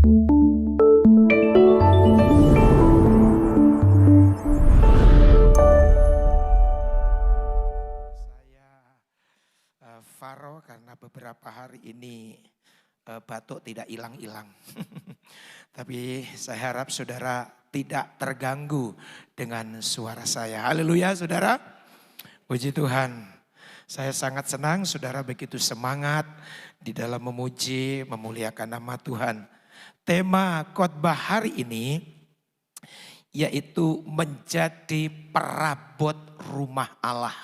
Faro karena beberapa hari ini batuk tidak hilang-hilang. Tapi saya harap saudara tidak terganggu dengan suara saya. Haleluya saudara. Puji Tuhan. Saya sangat senang saudara begitu semangat di dalam memuji, memuliakan nama Tuhan. Tema khotbah hari ini yaitu menjadi perabot rumah Allah.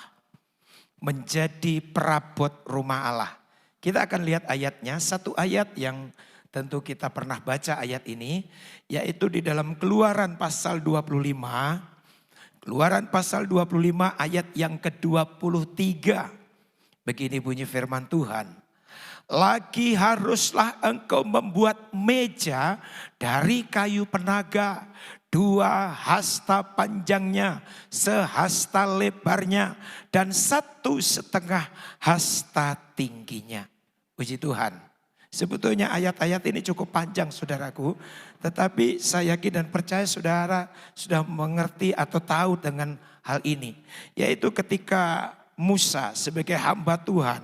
Menjadi perabot rumah Allah. Kita akan lihat ayatnya, satu ayat yang tentu kita pernah baca ayat ini, yaitu di dalam Keluaran pasal 25. Keluaran pasal 25 ayat yang ke-23. Begini bunyi firman Tuhan. Lagi haruslah engkau membuat meja dari kayu penaga, 2 hasta panjangnya, sehasta lebarnya, dan 1,5 hasta tingginya. Puji Tuhan. Sebetulnya ayat-ayat ini cukup panjang saudaraku. Tetapi saya yakin dan percaya saudara sudah mengerti atau tahu dengan hal ini. Yaitu ketika Musa sebagai hamba Tuhan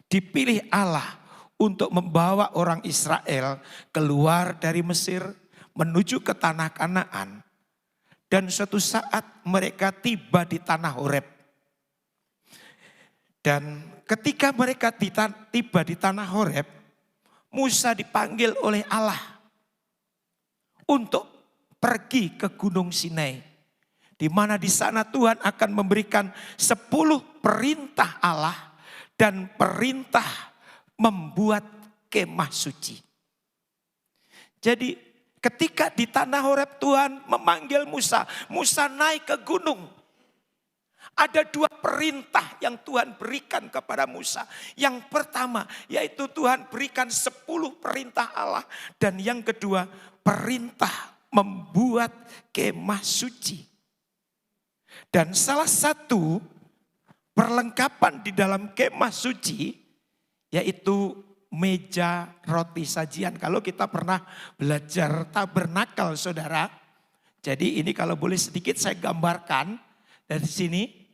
dipilih Allah untuk membawa orang Israel keluar dari Mesir menuju ke tanah Kanaan. Dan suatu saat mereka tiba di tanah Horeb. Dan ketika mereka tiba di tanah Horeb, Musa dipanggil oleh Allah untuk pergi ke Gunung Sinai. Di mana di sana Tuhan akan memberikan 10 perintah Allah dan perintah membuat kemah suci. Jadi ketika di tanah Horeb Tuhan memanggil Musa, Musa naik ke gunung. Ada 2 perintah yang Tuhan berikan kepada Musa. Yang pertama yaitu Tuhan berikan 10 perintah Allah. Dan yang kedua perintah membuat kemah suci. Dan salah satu perlengkapan di dalam kemah suci yaitu meja roti sajian. Kalau kita pernah belajar tabernakel saudara. Jadi ini kalau boleh sedikit saya gambarkan dari sini.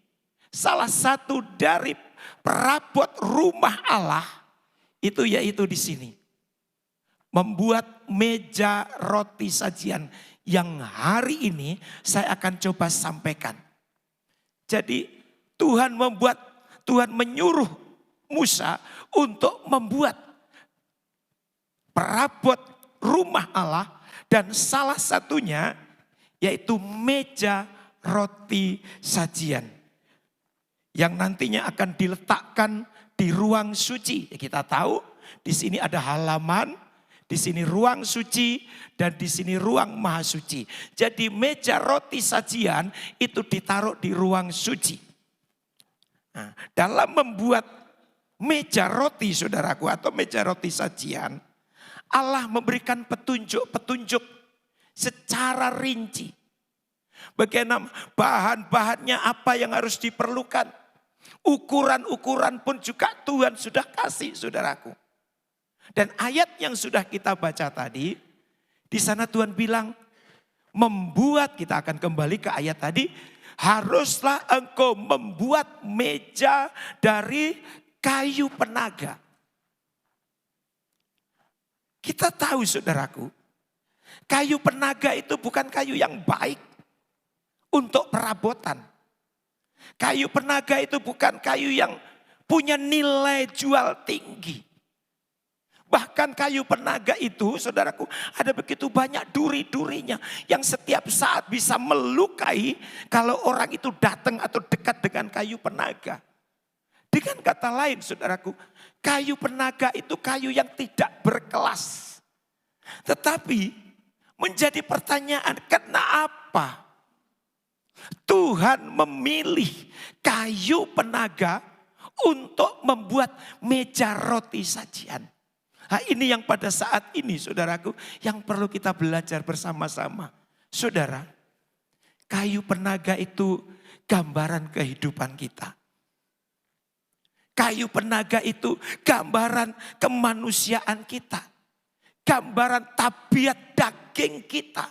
Salah satu dari perabot rumah Allah itu yaitu di sini. Membuat meja roti sajian yang hari ini saya akan coba sampaikan. Jadi Tuhan menyuruh Musa untuk membuat perabot rumah Allah dan salah satunya yaitu meja roti sajian. Yang nantinya akan diletakkan di ruang suci. Kita tahu di sini ada halaman, di sini ruang suci dan di sini ruang maha suci. Jadi meja roti sajian itu ditaruh di ruang suci. Nah, dalam membuat meja roti saudaraku atau meja roti sajian, Allah memberikan petunjuk-petunjuk secara rinci. Bagaimana bahan-bahannya apa yang harus diperlukan. Ukuran-ukuran pun juga Tuhan sudah kasih saudaraku. Dan ayat yang sudah kita baca tadi, di sana Tuhan bilang membuat, kita akan kembali ke ayat tadi, haruslah engkau membuat meja dari kayu penaga. Kita tahu saudaraku, kayu penaga itu bukan kayu yang baik untuk perabotan. Kayu penaga itu bukan kayu yang punya nilai jual tinggi. Bahkan kayu penaga itu saudaraku ada begitu banyak duri-durinya yang setiap saat bisa melukai kalau orang itu datang atau dekat dengan kayu penaga. Dengan kata lain saudaraku, kayu penaga itu kayu yang tidak berkelas. Tetapi menjadi pertanyaan, kenapa Tuhan memilih kayu penaga untuk membuat meja roti sajian? Nah, ini yang pada saat ini saudaraku yang perlu kita belajar bersama-sama. Saudara, kayu penaga itu gambaran kehidupan kita. Kayu penaga itu gambaran kemanusiaan kita. gambaran tabiat daging kita,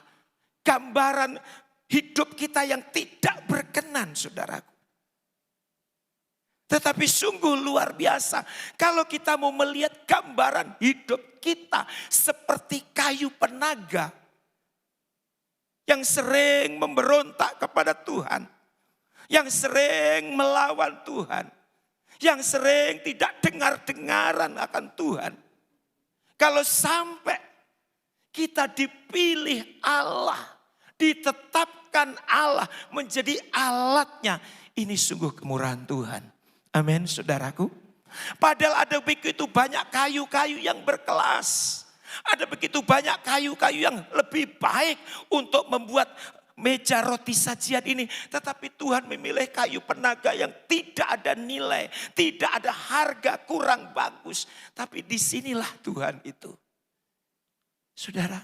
gambaran hidup kita yang tidak berkenan, saudaraku. Tetapi sungguh luar biasa kalau kita mau melihat gambaran hidup kita seperti kayu penaga yang sering memberontak kepada Tuhan, yang sering melawan Tuhan, yang sering tidak dengar-dengaran akan Tuhan. Kalau sampai kita dipilih Allah, ditetapkan Allah menjadi alatnya, ini sungguh kemurahan Tuhan. Amin, saudaraku. Padahal ada begitu banyak kayu-kayu yang berkelas. Ada begitu banyak kayu-kayu yang lebih baik untuk membuat meja roti sajian ini. Tetapi Tuhan memilih kayu penaga yang tidak ada nilai, tidak ada harga, kurang bagus. Tapi disinilah Tuhan itu. Saudara,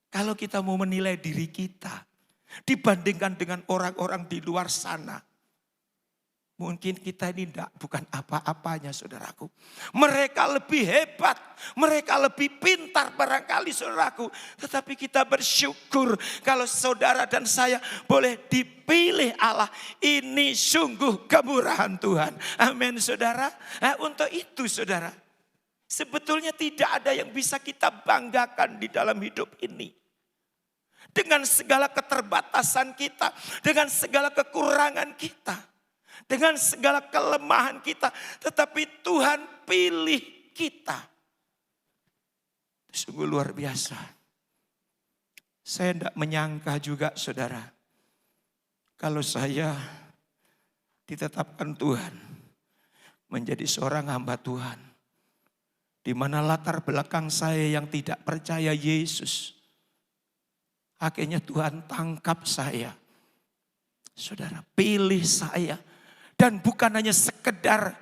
kalau kita mau menilai diri kita dibandingkan dengan orang-orang di luar sana, mungkin kita ini bukan apa-apanya, saudaraku. Mereka lebih hebat, mereka lebih pintar barangkali, saudaraku. Tetapi kita bersyukur kalau saudara dan saya boleh dipilih Allah. Ini sungguh kemurahan Tuhan. Amin, saudara. Nah, untuk itu, saudara, sebetulnya tidak ada yang bisa kita banggakan di dalam hidup ini. Dengan segala keterbatasan kita, dengan segala kekurangan kita, dengan segala kelemahan kita, tetapi Tuhan pilih kita. Sungguh luar biasa. Saya tidak menyangka juga, saudara, kalau saya ditetapkan Tuhan menjadi seorang hamba Tuhan, di mana latar belakang saya yang tidak percaya Yesus, akhirnya Tuhan tangkap saya. Saudara, pilih saya. Dan bukan hanya sekedar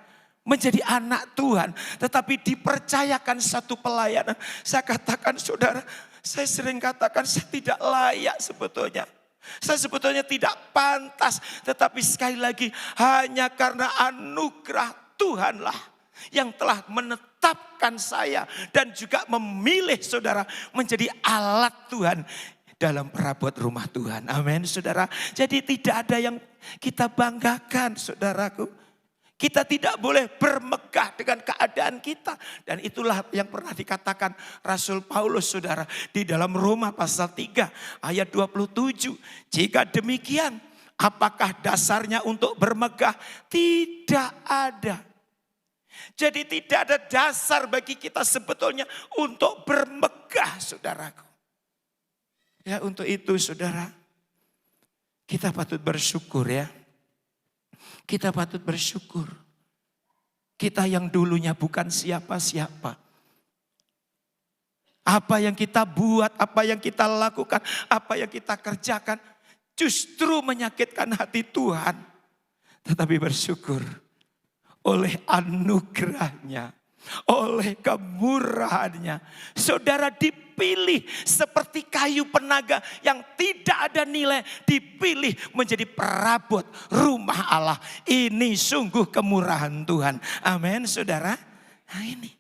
menjadi anak Tuhan, tetapi dipercayakan satu pelayanan. Saya katakan, saudara, saya sering katakan saya tidak layak sebetulnya. Saya sebetulnya tidak pantas, tetapi sekali lagi hanya karena anugerah Tuhanlah yang telah menetapkan saya dan juga memilih saudara menjadi alat Tuhan dalam perabot rumah Tuhan. Amin, saudara. Jadi tidak ada yang kita banggakan, saudaraku. Kita tidak boleh bermegah dengan keadaan kita. Dan itulah yang pernah dikatakan Rasul Paulus, saudara. Di dalam Roma pasal 3 ayat 27. Jika demikian, apakah dasarnya untuk bermegah? Tidak ada. Jadi tidak ada dasar bagi kita sebetulnya untuk bermegah, saudaraku. Ya, untuk itu, saudara, kita patut bersyukur ya. Kita patut bersyukur. Kita yang dulunya bukan siapa-siapa. Apa yang kita buat, apa yang kita lakukan, apa yang kita kerjakan justru menyakitkan hati Tuhan. Tetapi bersyukur oleh anugerahnya, oleh kemurahannya, saudara dipilih seperti kayu penaga yang tidak ada nilai, dipilih menjadi perabot rumah Allah. Ini sungguh kemurahan Tuhan. Amin, saudara. Nah, ini.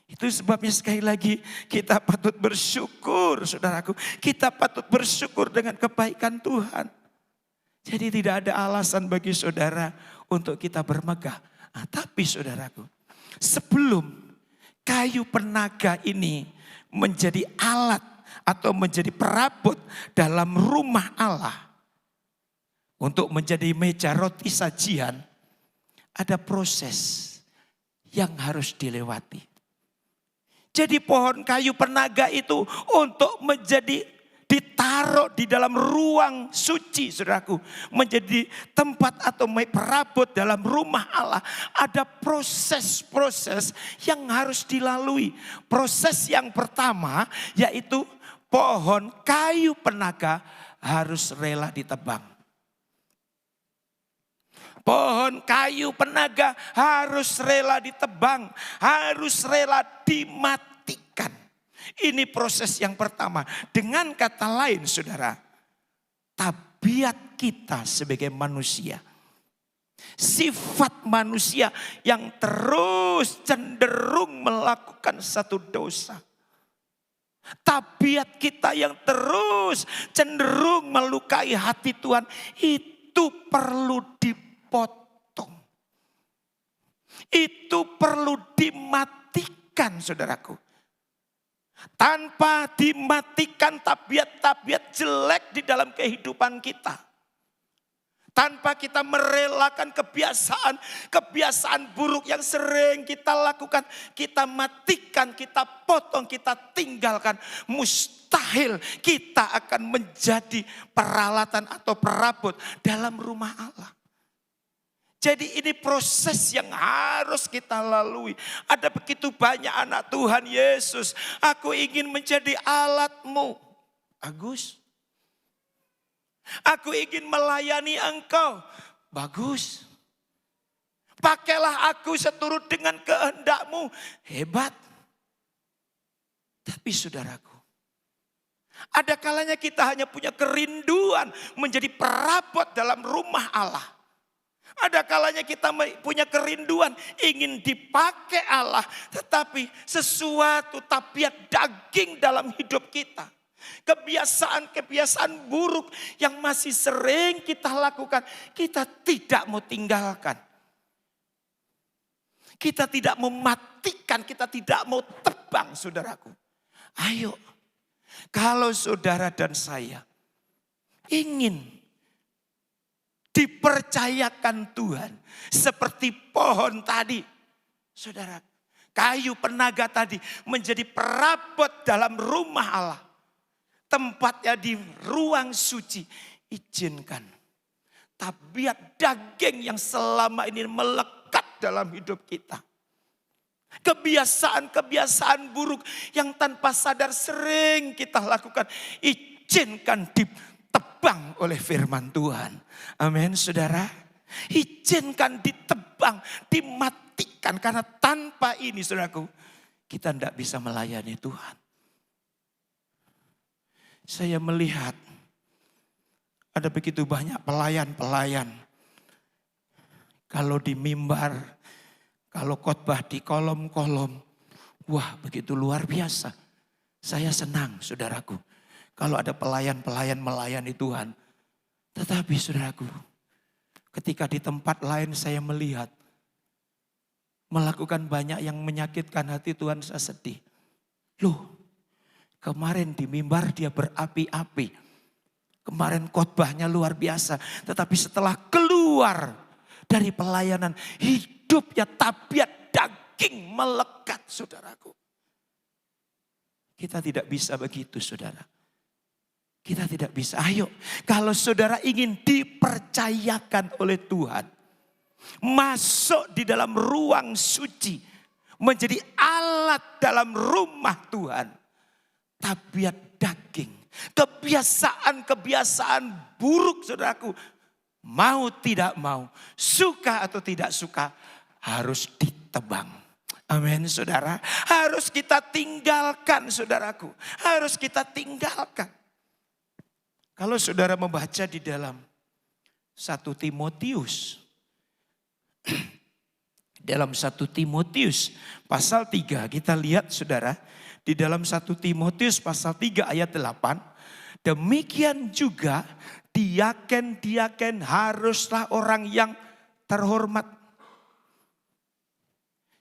Itu sebabnya sekali lagi kita patut bersyukur, saudaraku. Kita patut bersyukur dengan kebaikan Tuhan. Jadi tidak ada alasan bagi saudara untuk kita bermegah. Nah, tapi saudaraku, sebelum kayu penaga ini menjadi alat atau menjadi perabot dalam rumah Allah untuk menjadi meja roti sajian, ada proses yang harus dilewati. Jadi pohon kayu penaga itu untuk menjadi ditaruh di dalam ruang suci, saudaraku, menjadi tempat atau perabot dalam rumah Allah, ada proses-proses yang harus dilalui. Proses yang pertama yaitu pohon kayu penaga harus rela ditebang. Pohon kayu penaga harus rela ditebang, harus rela dimatikan. Ini proses yang pertama. Dengan kata lain, saudara, tabiat kita sebagai manusia, sifat manusia yang terus cenderung melakukan satu dosa, Tabiat kita yang terus cenderung melukai hati Tuhan itu perlu dipotong. Itu perlu dimatikan, saudaraku. Tanpa dimatikan tabiat-tabiat jelek di dalam kehidupan kita. Tanpa kita merelakan kebiasaan buruk yang sering kita lakukan. Kita matikan, kita potong, kita tinggalkan. Mustahil kita akan menjadi peralatan atau perabot dalam rumah Allah. Jadi ini proses yang harus kita lalui. Ada begitu banyak anak Tuhan Yesus. Aku ingin menjadi alatmu. Agus. Aku ingin melayani engkau. Bagus. Pakailah aku seturut dengan kehendakmu. Hebat. Tapi saudaraku, ada kalanya kita hanya punya kerinduan menjadi perabot dalam rumah Allah. Ada kalanya kita punya kerinduan ingin dipakai Allah. Tetapi sesuatu tabiat daging dalam hidup kita. Kebiasaan-kebiasaan buruk yang masih sering kita lakukan. Kita tidak mau tinggalkan. Kita tidak mau matikan, kita tidak mau tebang, saudaraku. Ayo, kalau saudara dan saya ingin dipercayakan Tuhan. Seperti pohon tadi. Saudara, kayu penaga tadi menjadi perabot dalam rumah Allah. Tempatnya di ruang suci. Izinkan tabiat daging yang selama ini melekat dalam hidup kita. Kebiasaan-kebiasaan buruk yang tanpa sadar sering kita lakukan. Izinkan ditebang oleh firman Tuhan. Amin, saudara. Izinkan ditebang, dimatikan. Karena tanpa ini, saudaraku, kita tidak bisa melayani Tuhan. Saya melihat ada begitu banyak pelayan-pelayan. Kalau di mimbar, kalau khotbah di kolom-kolom. Wah, begitu luar biasa. Saya senang, saudaraku. Kalau ada pelayan-pelayan melayani Tuhan. Tetapi saudaraku, ketika di tempat lain saya melihat melakukan banyak yang menyakitkan hati Tuhan, saya sedih. Loh, kemarin di mimbar dia berapi-api. Kemarin khotbahnya luar biasa. Tetapi setelah keluar dari pelayanan, hidupnya tabiat daging melekat, saudaraku. Kita tidak bisa begitu, saudara. Kita tidak bisa. Ayo, kalau saudara ingin dipercayakan oleh Tuhan, masuk di dalam ruang suci, menjadi alat dalam rumah Tuhan. Tabiat daging, kebiasaan-kebiasaan buruk, saudaraku, mau tidak mau, suka atau tidak suka, harus ditebang. Amin, saudara. Harus kita tinggalkan, saudaraku. Harus kita tinggalkan. Kalau saudara membaca di dalam 1 Timotius. Dalam 1 Timotius pasal 3 kita lihat, saudara. Di dalam 1 Timotius pasal 3 ayat 8. Demikian juga diaken-diaken haruslah orang yang terhormat.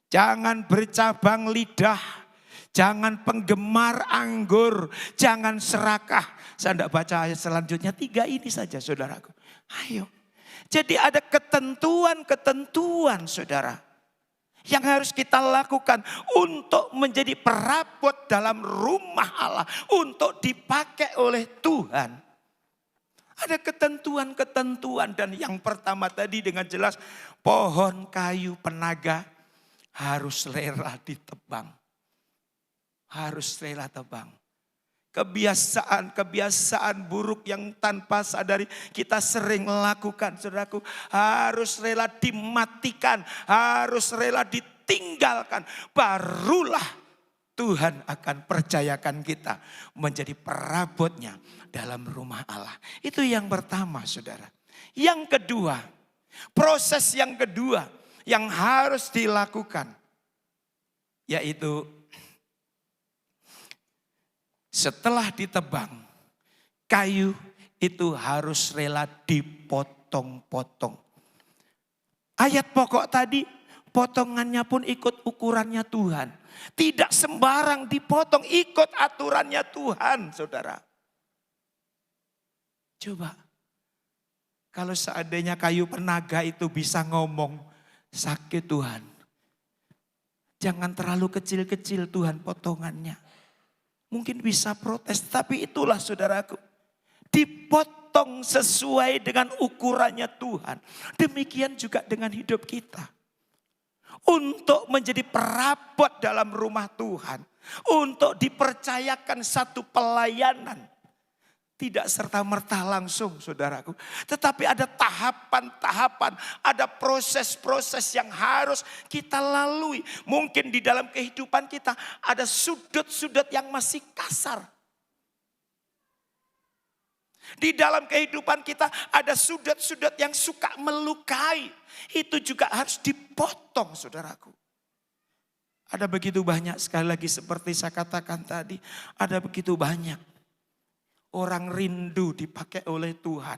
Jangan bercabang lidah. Jangan penggemar anggur. Jangan serakah. Saya tidak baca ayat selanjutnya. 3 ini saja, saudaraku. Ayo. Jadi ada ketentuan-ketentuan, saudara. Yang harus kita lakukan untuk menjadi perabot dalam rumah Allah. Untuk dipakai oleh Tuhan. Ada ketentuan-ketentuan. Dan yang pertama tadi dengan jelas. Pohon kayu penaga harus rela ditebang. Harus rela tebang. Kebiasaan buruk yang tanpa sadari kita sering lakukan, saudaraku, harus rela dimatikan, harus rela ditinggalkan. Barulah Tuhan akan percayakan kita menjadi perabotnya dalam rumah Allah. Itu yang pertama, saudara. Yang kedua, proses yang kedua yang harus dilakukan, yaitu setelah ditebang, kayu itu harus rela dipotong-potong. Ayat pokok tadi, potongannya pun ikut ukurannya Tuhan. Tidak sembarang dipotong, ikut aturannya Tuhan, saudara. Coba, kalau seandainya kayu penaga itu bisa ngomong, sakit Tuhan. Jangan terlalu kecil-kecil Tuhan potongannya. Mungkin bisa protes, tapi itulah saudaraku. Dipotong sesuai dengan ukurannya Tuhan. Demikian juga dengan hidup kita. Untuk menjadi perabot dalam rumah Tuhan. Untuk dipercayakan satu pelayanan. Tidak serta-merta langsung saudaraku. Tetapi ada tahapan-tahapan, ada proses-proses yang harus kita lalui. Mungkin di dalam kehidupan kita ada sudut-sudut yang masih kasar. Di dalam kehidupan kita ada sudut-sudut yang suka melukai. Itu juga harus dipotong saudaraku. Ada begitu banyak, sekali lagi seperti saya katakan tadi, ada begitu banyak. Orang rindu dipakai oleh Tuhan.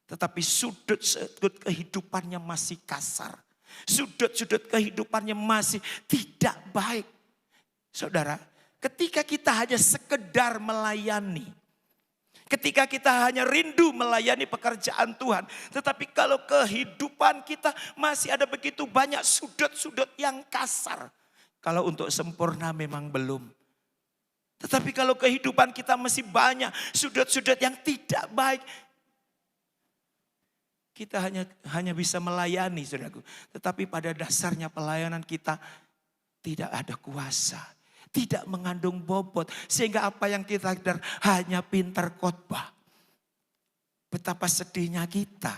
Tetapi sudut-sudut kehidupannya masih kasar. Sudut-sudut kehidupannya masih tidak baik. Saudara, ketika kita hanya sekedar melayani. Ketika kita hanya rindu melayani pekerjaan Tuhan. Tetapi kalau kehidupan kita masih ada begitu banyak sudut-sudut yang kasar. Kalau untuk sempurna memang belum. Tetapi kalau kehidupan kita masih banyak sudut-sudut yang tidak baik. Kita hanya bisa melayani saudaraku. Tetapi pada dasarnya pelayanan kita tidak ada kuasa. Tidak mengandung bobot. Sehingga apa yang kita hanya pintar khotbah. Betapa sedihnya kita.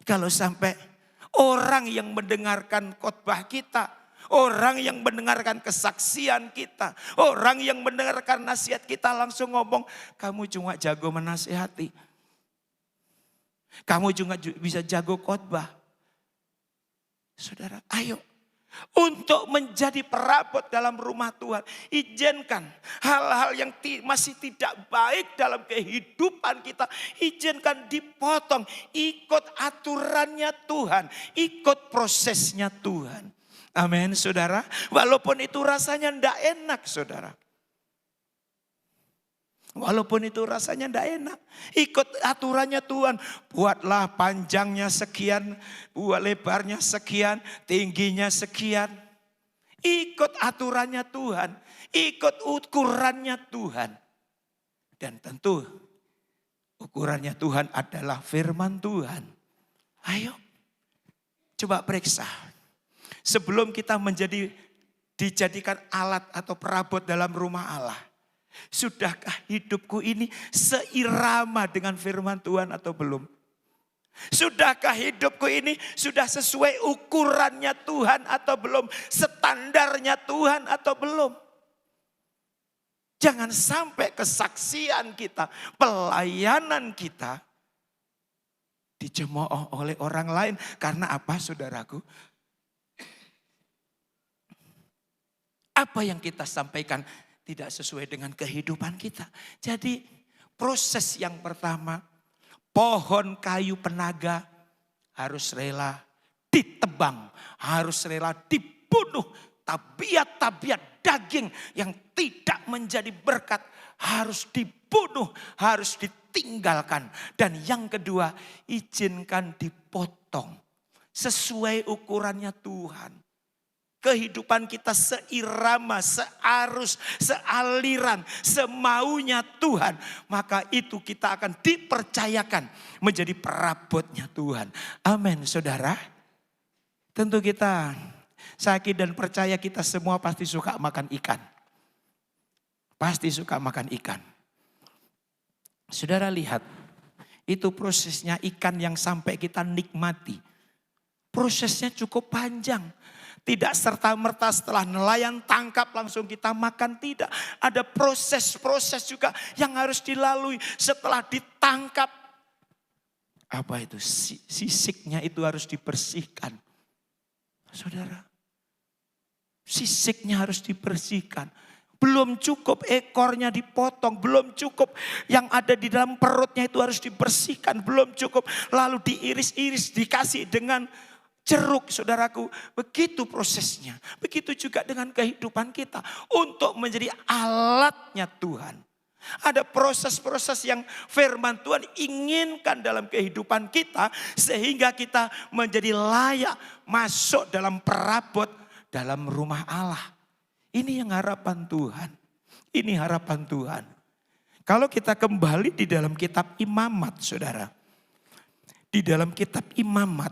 Kalau sampai orang yang mendengarkan khotbah kita. Orang yang mendengarkan kesaksian kita. Orang yang mendengarkan nasihat kita langsung ngomong, kamu cuma jago menasihati. Kamu juga bisa jago khotbah. Saudara, ayo. Untuk menjadi perabot dalam rumah Tuhan. Izinkan hal-hal yang masih tidak baik dalam kehidupan kita. Izinkan dipotong. Ikut aturannya Tuhan. Ikut prosesnya Tuhan. Amin saudara. Walaupun itu rasanya tidak enak saudara. Walaupun itu rasanya tidak enak. Ikut aturannya Tuhan. Buatlah panjangnya sekian. Buat lebarnya sekian. Tingginya sekian. Ikut aturannya Tuhan. Ikut ukurannya Tuhan. Dan tentu ukurannya Tuhan adalah firman Tuhan. Ayo. Coba periksa. Sebelum kita dijadikan alat atau perabot dalam rumah Allah. Sudahkah hidupku ini seirama dengan firman Tuhan atau belum? Sudahkah hidupku ini sudah sesuai ukurannya Tuhan atau belum? Standarnya Tuhan atau belum? Jangan sampai kesaksian kita, pelayanan kita dicemooh oleh orang lain. Karena apa saudaraku? Apa yang kita sampaikan tidak sesuai dengan kehidupan kita. Jadi proses yang pertama, pohon kayu penaga harus rela ditebang. Harus rela dibunuh. Tabiat-tabiat daging yang tidak menjadi berkat harus dibunuh, harus ditinggalkan. Dan yang kedua, izinkan dipotong sesuai ukurannya Tuhan. Kehidupan kita seirama, searus, sealiran, semaunya Tuhan. Maka itu kita akan dipercayakan menjadi perabotnya Tuhan. Amin saudara. Tentu kita sakit dan percaya kita semua pasti suka makan ikan. Pasti suka makan ikan. Saudara lihat, itu prosesnya ikan yang sampai kita nikmati. Prosesnya cukup panjang. Tidak serta-merta setelah nelayan tangkap langsung kita makan, tidak. Ada proses-proses juga yang harus dilalui setelah ditangkap. Apa itu? Sisiknya itu harus dibersihkan. Saudara, sisiknya harus dibersihkan. Belum cukup ekornya dipotong, belum cukup yang ada di dalam perutnya itu harus dibersihkan, belum cukup lalu diiris-iris, dikasih dengan jeruk, saudaraku. Begitu prosesnya, begitu juga dengan kehidupan kita untuk menjadi alatnya Tuhan. Ada proses-proses yang firman Tuhan inginkan dalam kehidupan kita sehingga kita menjadi layak masuk dalam perabot dalam rumah Allah. Ini yang harapan Tuhan. Ini harapan Tuhan. Kalau kita kembali di dalam kitab Imamat, saudara. Di dalam kitab Imamat,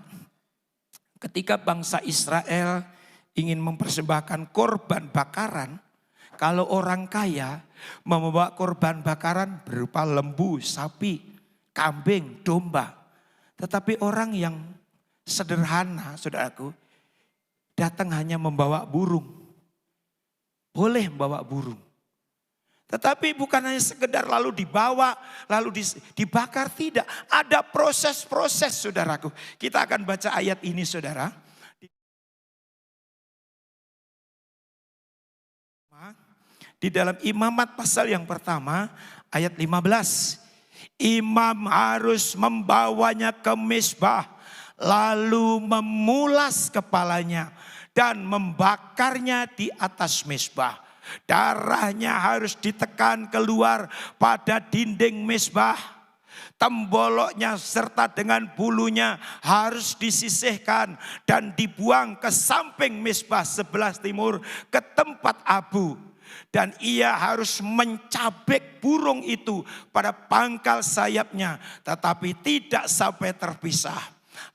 ketika bangsa Israel ingin mempersembahkan korban bakaran, kalau orang kaya membawa korban bakaran berupa lembu, sapi, kambing, domba. Tetapi orang yang sederhana, saudaraku, datang hanya membawa burung. Boleh membawa burung. Tetapi bukan hanya sekedar lalu dibawa, lalu dibakar, tidak. Ada proses-proses, saudaraku. Kita akan baca ayat ini, saudara. Di dalam Imamat pasal yang pertama, ayat 15. Imam harus membawanya ke mezbah, lalu memulas kepalanya dan membakarnya di atas mezbah. Darahnya harus ditekan keluar pada dinding mezbah. Temboloknya serta dengan bulunya harus disisihkan dan dibuang ke samping mezbah sebelah timur ke tempat abu. Dan ia harus mencabik burung itu pada pangkal sayapnya, tetapi tidak sampai terpisah.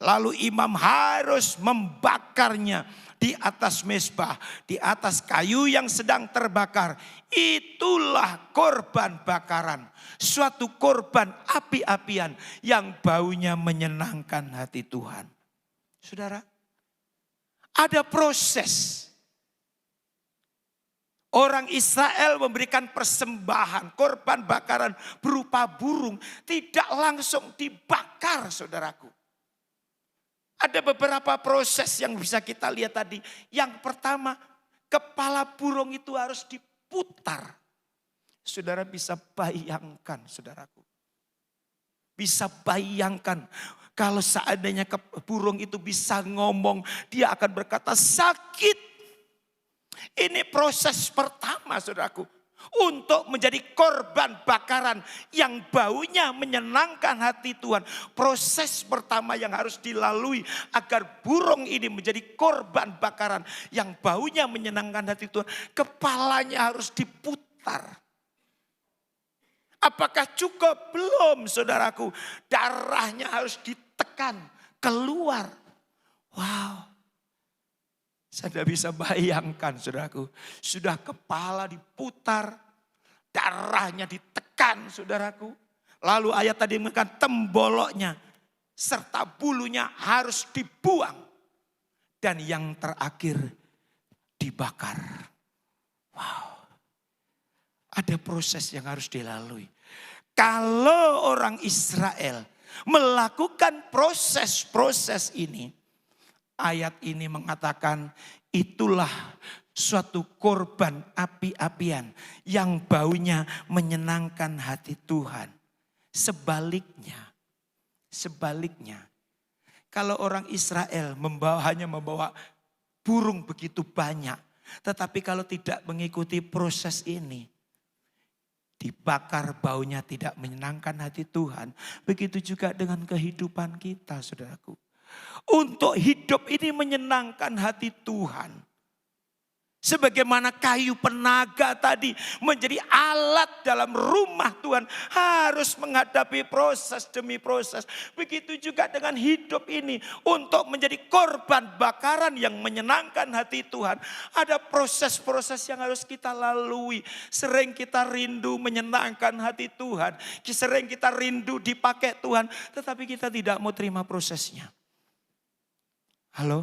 Lalu imam harus membakarnya di atas mezbah, di atas kayu yang sedang terbakar. Itulah korban bakaran, suatu korban api-apian yang baunya menyenangkan hati Tuhan. Saudara, ada proses. Orang Israel memberikan persembahan, korban bakaran berupa burung, tidak langsung dibakar, saudaraku. Ada beberapa proses yang bisa kita lihat tadi. Yang pertama, kepala burung itu harus diputar. Saudara bisa bayangkan, saudaraku. Bisa bayangkan kalau seandainya burung itu bisa ngomong, dia akan berkata sakit. Ini proses pertama, saudaraku. Untuk menjadi korban bakaran yang baunya menyenangkan hati Tuhan. Proses pertama yang harus dilalui agar burung ini menjadi korban bakaran yang baunya menyenangkan hati Tuhan. Kepalanya harus diputar. Apakah cukup? Belum, saudaraku. Darahnya harus ditekan keluar. Wow. Saya tidak bisa bayangkan, saudaraku. Sudah kepala diputar, darahnya ditekan, saudaraku. Lalu ayat tadi mengatakan temboloknya serta bulunya harus dibuang. Dan yang terakhir dibakar. Wow. Ada proses yang harus dilalui. Kalau orang Israel melakukan proses-proses ini, ayat ini mengatakan itulah suatu korban api-apian yang baunya menyenangkan hati Tuhan. Sebaliknya, kalau orang Israel hanya membawa burung begitu banyak, tetapi kalau tidak mengikuti proses ini, dibakar baunya tidak menyenangkan hati Tuhan. Begitu juga dengan kehidupan kita, saudaraku. Untuk hidup ini menyenangkan hati Tuhan. Sebagaimana kayu penaga tadi menjadi alat dalam rumah Tuhan. Harus menghadapi proses demi proses. Begitu juga dengan hidup ini. Untuk menjadi korban bakaran yang menyenangkan hati Tuhan. Ada proses-proses yang harus kita lalui. Sering kita rindu menyenangkan hati Tuhan. Sering kita rindu dipakai Tuhan. Tetapi kita tidak mau terima prosesnya. Halo?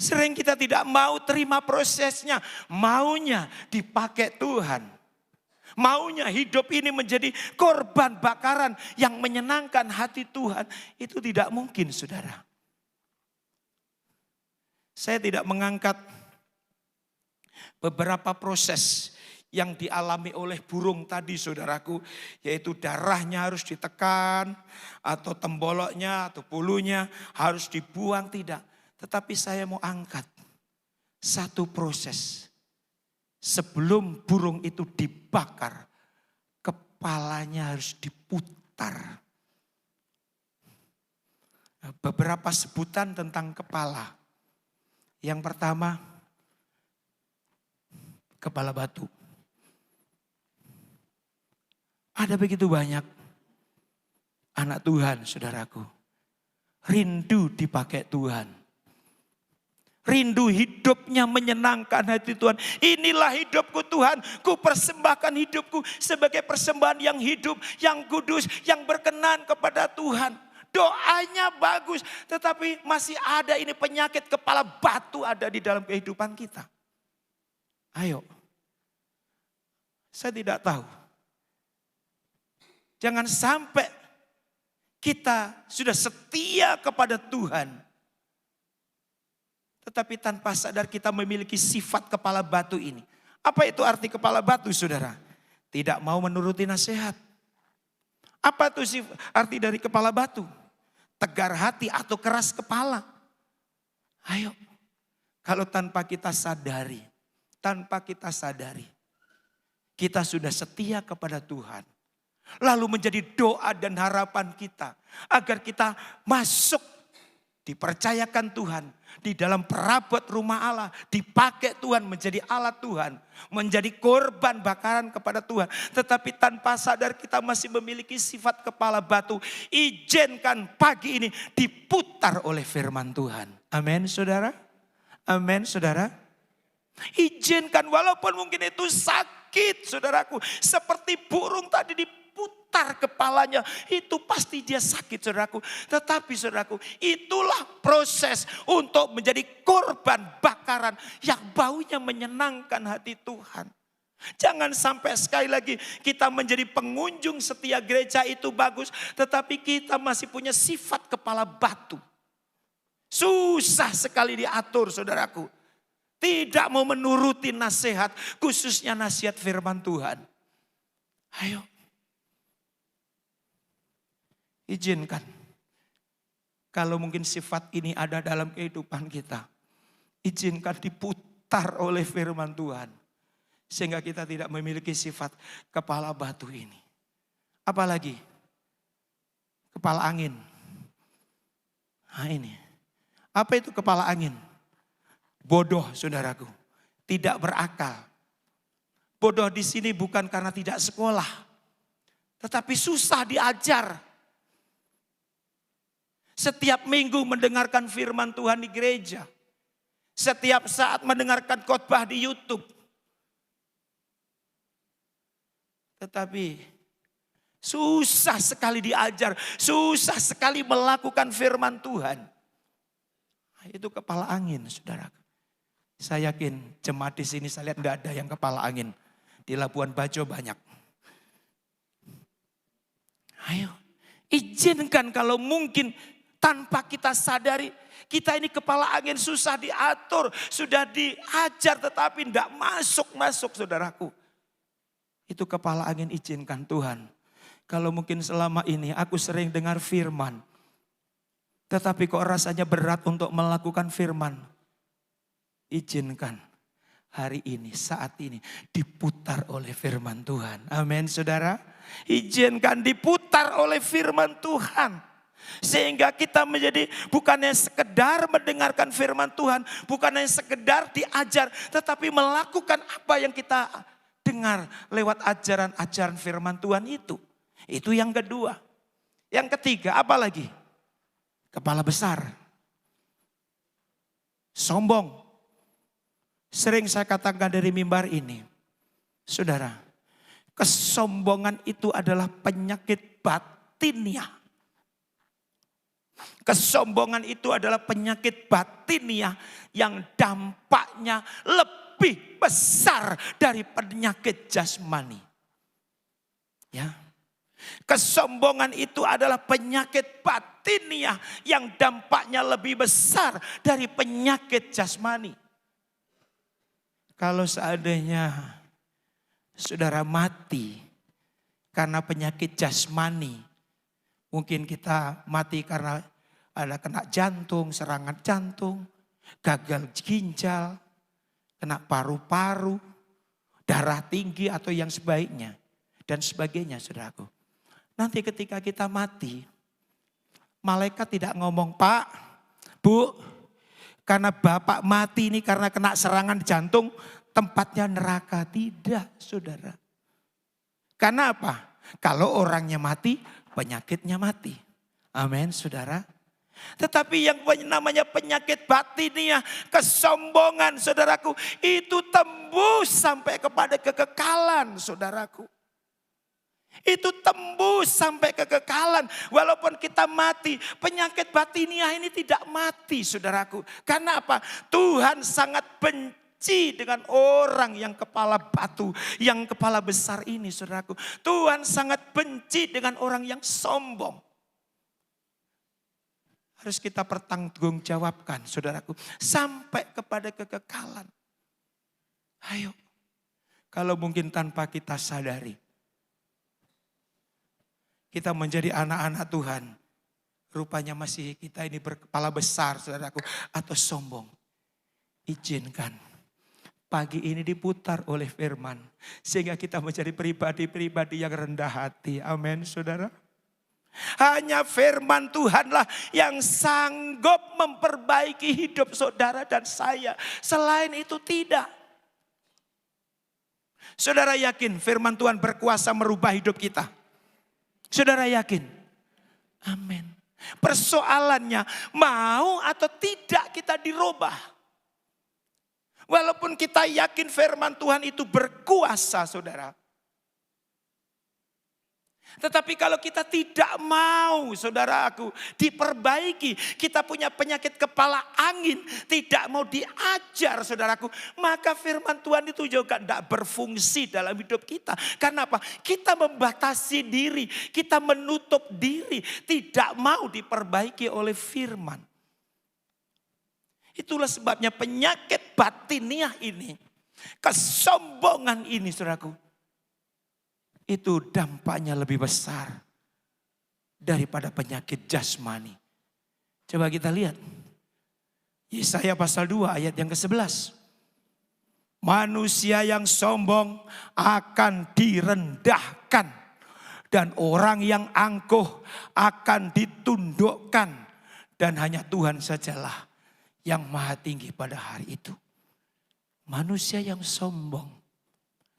Sering kita tidak mau terima prosesnya. Maunya dipakai Tuhan. Maunya hidup ini menjadi korban bakaran yang menyenangkan hati Tuhan. Itu tidak mungkin, saudara. Saya tidak mengangkat Beberapa proses yang dialami oleh burung tadi saudaraku, yaitu darahnya harus ditekan, atau temboloknya atau bulunya harus dibuang, tidak. Tetapi saya mau angkat satu proses. Sebelum burung itu dibakar, kepalanya harus diputar. Beberapa sebutan tentang kepala. Yang pertama, kepala batu. Ada begitu banyak anak Tuhan, saudaraku. Rindu dipakai Tuhan. Rindu hidupnya menyenangkan hati Tuhan. Inilah hidupku Tuhan, ku persembahkan hidupku sebagai persembahan yang hidup, yang kudus, yang berkenan kepada Tuhan. Doanya bagus, tetapi masih ada ini penyakit kepala batu ada di dalam kehidupan kita. Ayo, saya tidak tahu. Jangan sampai kita sudah setia kepada Tuhan, tetapi tanpa sadar kita memiliki sifat kepala batu ini. Apa itu arti kepala batu, saudara? Tidak mau menuruti nasihat. Apa itu arti dari kepala batu? Tegar hati atau keras kepala. Ayo, kalau tanpa kita sadari, kita sudah setia kepada Tuhan. Lalu menjadi doa dan harapan kita agar kita masuk, dipercayakan Tuhan di dalam perabot rumah Allah, dipakai Tuhan menjadi alat Tuhan, menjadi korban bakaran kepada Tuhan. Tetapi tanpa sadar kita masih memiliki sifat kepala batu. Izinkan pagi ini diputar oleh firman Tuhan. Amin, saudara. Amin, saudara. Izinkan walaupun mungkin itu sakit, saudaraku. Seperti burung tadi diputar kepalanya, itu pasti dia sakit, saudaraku. Tetapi saudaraku, itulah proses untuk menjadi korban bakaran yang baunya menyenangkan hati Tuhan. Jangan sampai sekali lagi kita menjadi pengunjung setia gereja itu bagus, tetapi kita masih punya sifat kepala batu. Susah sekali diatur, saudaraku. Tidak mau menuruti nasihat, khususnya nasihat firman Tuhan. Ayo, izinkan. Kalau mungkin sifat ini ada dalam kehidupan kita, izinkan diputar oleh firman Tuhan. Sehingga kita tidak memiliki sifat kepala batu ini. Apalagi kepala angin. Nah ini, apa itu kepala angin? Bodoh, saudaraku, tidak berakal. Bodoh di sini bukan karena tidak sekolah, tetapi susah diajar. Setiap minggu mendengarkan firman Tuhan di gereja, setiap saat mendengarkan khotbah di YouTube, tetapi susah sekali diajar, susah sekali melakukan firman Tuhan. Itu kepala angin, saudaraku. Saya yakin jemaat di sini saya lihat nggak ada yang kepala angin. Di Labuan Bajo banyak. Ayo, izinkan kalau mungkin tanpa kita sadari, kita ini kepala angin susah diatur, sudah diajar tetapi tidak masuk-masuk, saudaraku. Itu kepala angin, izinkan Tuhan. Kalau mungkin selama ini aku sering dengar firman, tetapi kok rasanya berat untuk melakukan firman. Izinkan hari ini, saat ini diputar oleh firman Tuhan. Amin, saudara. Izinkan diputar oleh firman Tuhan. Sehingga kita menjadi bukannya sekedar mendengarkan firman Tuhan, bukannya sekedar diajar, tetapi melakukan apa yang kita dengar lewat ajaran-ajaran firman Tuhan itu. Itu yang kedua. Yang ketiga, apa lagi? Kepala besar. Sombong. Sering saya katakan dari mimbar ini, saudara, kesombongan itu adalah penyakit batiniah. Kesombongan itu adalah penyakit batiniah yang dampaknya lebih besar dari penyakit jasmani. Ya. Kesombongan itu adalah penyakit batiniah yang dampaknya lebih besar dari penyakit jasmani. Kalau seandainya saudara mati karena penyakit jasmani, mungkin kita mati karena ada kena jantung, serangan jantung, gagal ginjal, kena paru-paru, darah tinggi atau yang sebaiknya dan sebagainya, saudaraku. Nanti ketika kita mati, malaikat tidak ngomong, "Pak, Bu, karena Bapak mati ini karena kena serangan jantung, tempatnya neraka." Tidak, saudara. Karena apa? Kalau orangnya mati, penyakitnya mati. Amin, saudara. Tetapi yang namanya penyakit batiniah, kesombongan, saudaraku, itu tembus sampai kepada kekekalan, saudaraku. Itu tembus sampai kekekalan. Walaupun kita mati, penyakit batiniah ini tidak mati, saudaraku. Karena apa? Tuhan sangat benci dengan orang yang kepala batu, yang kepala besar ini, saudaraku. Tuhan sangat benci dengan orang yang sombong. Harus kita pertanggungjawabkan, saudaraku, sampai kepada kekekalan. Ayo, kalau mungkin tanpa kita sadari, kita menjadi anak-anak Tuhan, rupanya masih kita ini berkepala besar, saudaraku, atau sombong. Izinkan pagi ini diputar oleh firman, sehingga kita menjadi pribadi-pribadi yang rendah hati. Amin, saudara. Hanya firman Tuhanlah yang sanggup memperbaiki hidup saudara dan saya. Selain itu tidak. Saudara yakin firman Tuhan berkuasa merubah hidup kita? Saudara yakin? Amin. Persoalannya mau atau tidak kita dirubah. Walaupun kita yakin firman Tuhan itu berkuasa, saudara. Tetapi kalau kita tidak mau, saudaraku, diperbaiki, kita punya penyakit kepala angin, tidak mau diajar, saudaraku, maka firman Tuhan itu juga tidak berfungsi dalam hidup kita. Karena apa? Kita membatasi diri, kita menutup diri, tidak mau diperbaiki oleh firman. Itulah sebabnya penyakit batiniah ini, kesombongan ini, saudaraku, itu dampaknya lebih besar daripada penyakit jasmani. Coba kita lihat. Yesaya pasal 2 ayat yang ke-11. Manusia yang sombong akan direndahkan. Dan orang yang angkuh akan ditundukkan. Dan hanya Tuhan sajalah yang maha tinggi pada hari itu. Manusia yang sombong,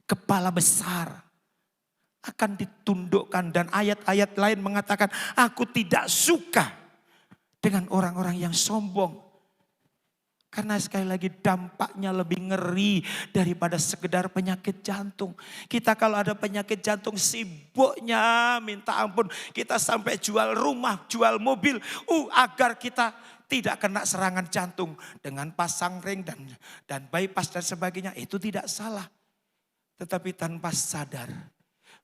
kepala besar, akan ditundukkan. Dan ayat-ayat lain mengatakan, aku tidak suka dengan orang-orang yang sombong. Karena sekali lagi dampaknya lebih ngeri daripada sekedar penyakit jantung. Kita kalau ada penyakit jantung sibuknya minta ampun. Kita sampai jual rumah, jual mobil. Agar kita tidak kena serangan jantung. Dengan pasang ring dan bypass dan sebagainya. Itu tidak salah. Tetapi tanpa sadar,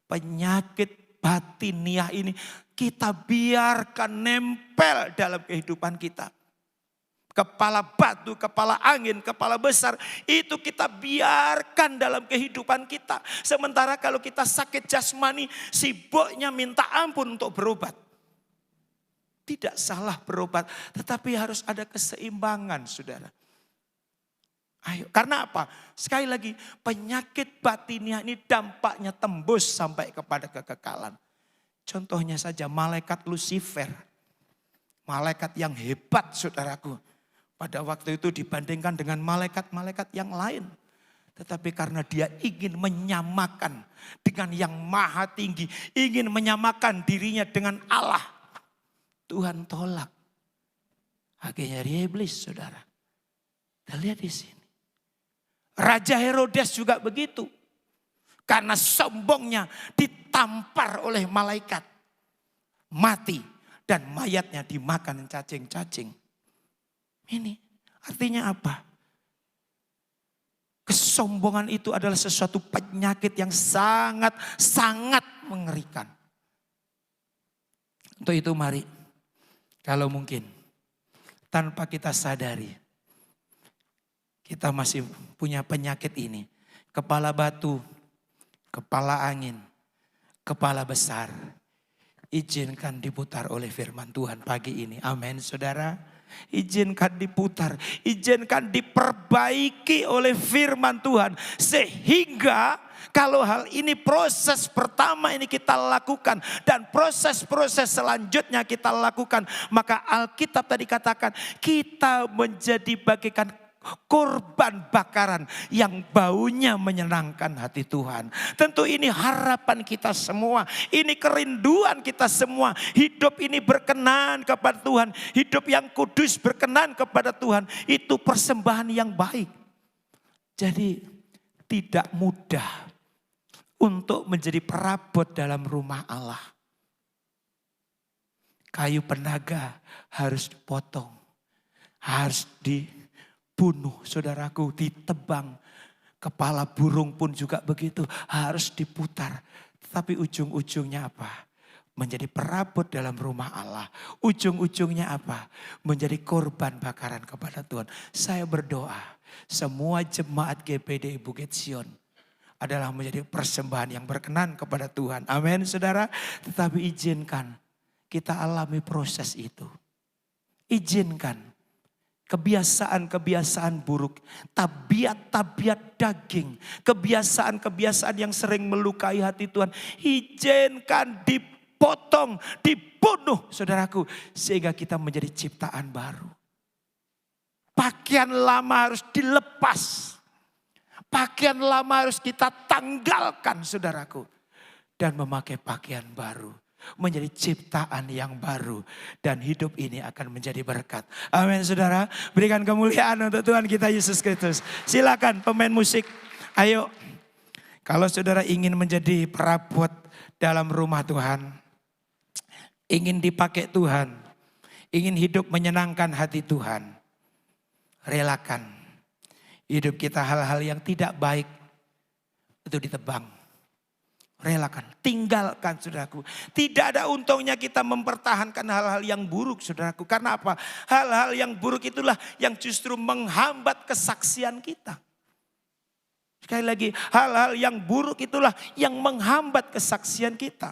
penyakit batiniah ini kita biarkan nempel dalam kehidupan kita. Kepala batu, kepala angin, kepala besar itu kita biarkan dalam kehidupan kita. Sementara kalau kita sakit jasmani, sibuknya minta ampun untuk berobat. Tidak salah berobat, tetapi harus ada keseimbangan, saudara. Ayo, karena apa? Sekali lagi, penyakit batiniah ini dampaknya tembus sampai kepada kekekalan. Contohnya saja malaikat Lucifer. Malaikat yang hebat, saudaraku. Pada waktu itu dibandingkan dengan malaikat-malaikat yang lain. Tetapi karena dia ingin menyamakan dengan yang maha tinggi. Ingin menyamakan dirinya dengan Allah. Tuhan tolak. Akhirnya dia iblis, saudara. Kita lihat di sini. Raja Herodes juga begitu. Karena sombongnya ditampar oleh malaikat. Mati dan mayatnya dimakan cacing-cacing. Ini artinya apa? Kesombongan itu adalah sesuatu penyakit yang sangat mengerikan. Untuk itu mari, kalau mungkin tanpa kita sadari, kita masih punya penyakit ini. Kepala batu, kepala angin, kepala besar. Izinkan diputar oleh firman Tuhan pagi ini. Amin saudara. Izinkan diputar, izinkan diperbaiki oleh firman Tuhan. Sehingga kalau hal ini proses pertama ini kita lakukan dan proses-proses selanjutnya kita lakukan. Maka Alkitab tadi katakan kita menjadi bagikan korban bakaran yang baunya menyenangkan hati Tuhan. Tentu ini harapan kita semua. Ini kerinduan kita semua. Hidup ini berkenan kepada Tuhan. Hidup yang kudus berkenan kepada Tuhan. Itu persembahan yang baik. Jadi tidak mudah untuk menjadi perabot dalam rumah Allah. Kayu penaga harus dipotong. Harus dibunuh, saudaraku, ditebang. Kepala burung pun juga begitu, harus diputar. Tapi ujung-ujungnya apa? Menjadi perabot dalam rumah Allah. Ujung-ujungnya apa? Menjadi korban bakaran kepada Tuhan. Saya berdoa, semua jemaat GPD Bukit Sion adalah menjadi persembahan yang berkenan kepada Tuhan. Amin, saudara. Tetapi izinkan kita alami proses itu. Izinkan kebiasaan-kebiasaan buruk, tabiat-tabiat daging, kebiasaan-kebiasaan yang sering melukai hati Tuhan, izinkan dipotong, dibunuh saudaraku, sehingga kita menjadi ciptaan baru. Pakaian lama harus dilepas, pakaian lama harus kita tanggalkan saudaraku, dan memakai pakaian baru. Menjadi ciptaan yang baru. Dan hidup ini akan menjadi berkat. Amin saudara. Berikan kemuliaan untuk Tuhan kita Yesus Kristus. Silakan pemain musik. Ayo. Kalau saudara ingin menjadi perabot dalam rumah Tuhan. Ingin dipakai Tuhan. Ingin hidup menyenangkan hati Tuhan. Relakan. Hidup kita hal-hal yang tidak baik. Itu ditebang. Relakan, tinggalkan saudaraku. Tidak ada untungnya kita mempertahankan hal-hal yang buruk saudaraku. Karena apa? Hal-hal yang buruk itulah yang justru menghambat kesaksian kita. Sekali lagi, hal-hal yang buruk itulah yang menghambat kesaksian kita.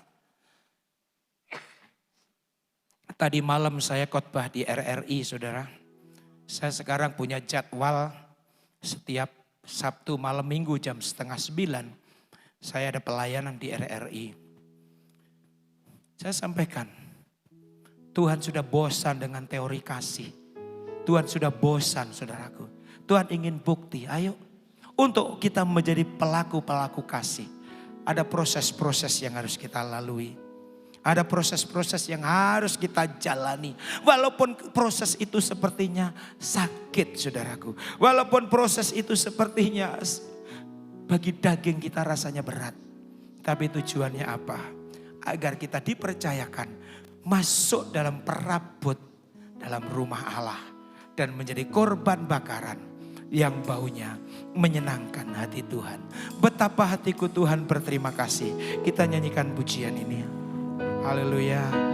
Tadi malam saya khotbah di RRI saudara. Saya sekarang punya jadwal setiap Sabtu malam Minggu jam 8:30. Saya ada pelayanan di RRI. Saya sampaikan, Tuhan sudah bosan dengan teori kasih. Tuhan sudah bosan saudaraku. Tuhan ingin bukti, ayo. Untuk kita menjadi pelaku-pelaku kasih. Ada proses-proses yang harus kita lalui. Ada proses-proses yang harus kita jalani. Walaupun proses itu sepertinya sakit saudaraku. Walaupun proses itu sepertinya bagi daging kita rasanya berat. Tapi tujuannya apa? Agar kita dipercayakan masuk dalam perabot dalam rumah Allah. Dan menjadi korban bakaran yang baunya menyenangkan hati Tuhan. Betapa hatiku Tuhan berterima kasih. Kita nyanyikan pujian ini. Haleluya.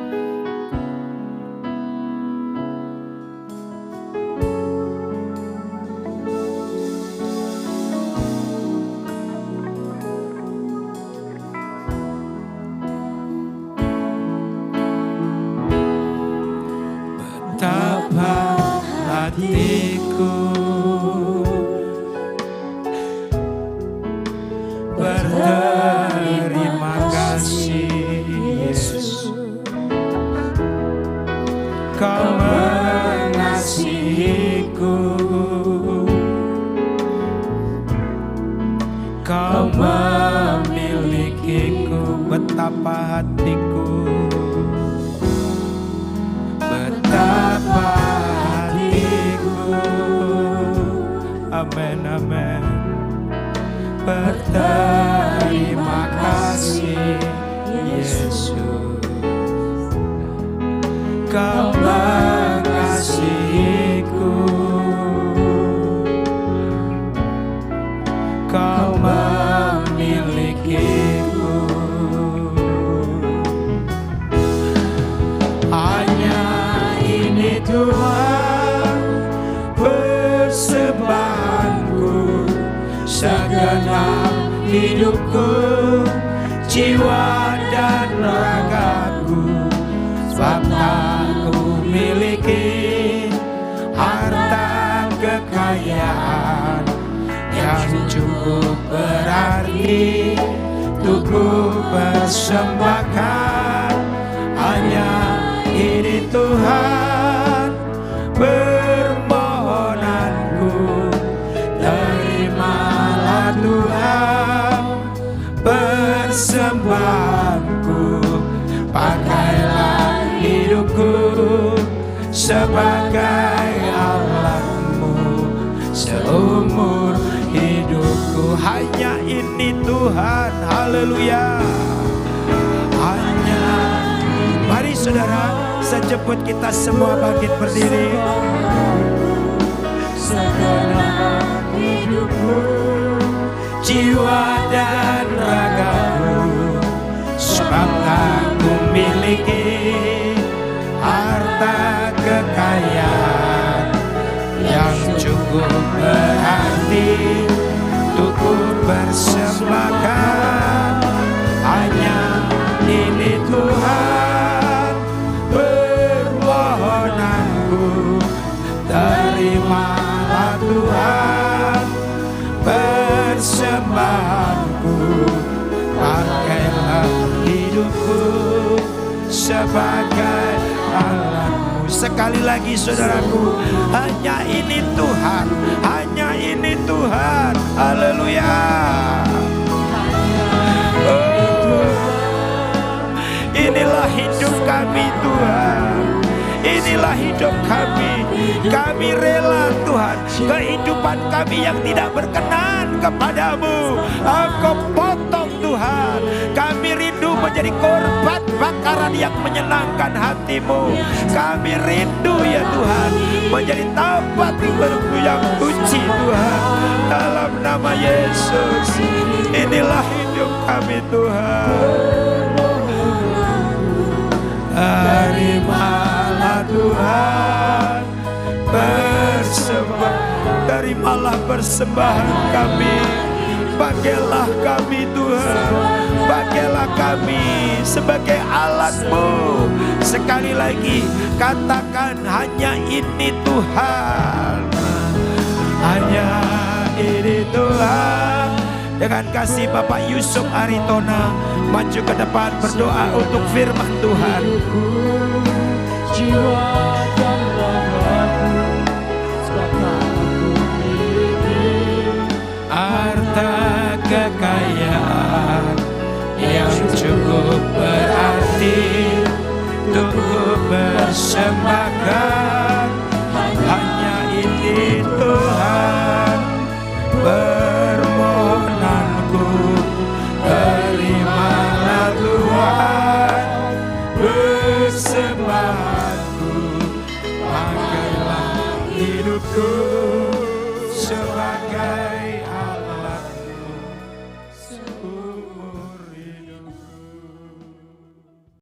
Hatiku berterima kasih Yesus, Kau mengasihiku, Kau memilikiku. Betapa hatiku, betapa amen, amen. Berterima kasih Yesus, Kau mengasihiku, Kau memilikiku. Hanya ini Tuhan persembahan jiwa dan ragaku, sebab aku miliki harta kekayaan yang cukup berarti untuk ku persembahkan. Hanya ini Tuhan permohonanku, terimalah Tuhan persembahanku. Pakailah hidupku sebagai alatmu seumur hidupku. Hanya ini Tuhan, haleluya. Hanya, mari saudara, seceput kita semua bangkit berdiri. Segenap hidupku, jiwa dan ragaku, sebab aku miliki harta kekayaan yang cukup berarti untuk ku persembahkan. Hanya ini Tuhan permohonanku, terimalah Tuhan persembahanku. Pakailah hidupku sebagai alatmu. Sekali lagi saudaraku, hanya ini Tuhan, hanya ini Tuhan, haleluya. Oh, inilah hidup kami Tuhan, inilah hidup kami. Kami rela Tuhan, kehidupan kami yang tidak berkenan kepadamu Engkau potong Tuhan. Kami rindu menjadi korban bakaran yang menyenangkan hatimu. Kami rindu ya Tuhan menjadi tempat bermu yang suci Tuhan. Dalam nama Yesus, inilah hidup kami Tuhan. Terimalah Tuhan terimalah persembahan kami. Pakailah kami Tuhan, pakailah kami sebagai alat-Mu. Sekali lagi katakan, hanya ini Tuhan, hanya ini Tuhan. Dengan kasih Bapak Yusuf Aritona maju ke depan berdoa untuk firman Tuhan. Jiwa dan ragaku, sebab aku miliki harta kekayaan yang cukup berarti untuk ku persembahkan. Hanya ini Tuhan permohonanku, terimalah Tuhan persembahanku. Pakailah hidupku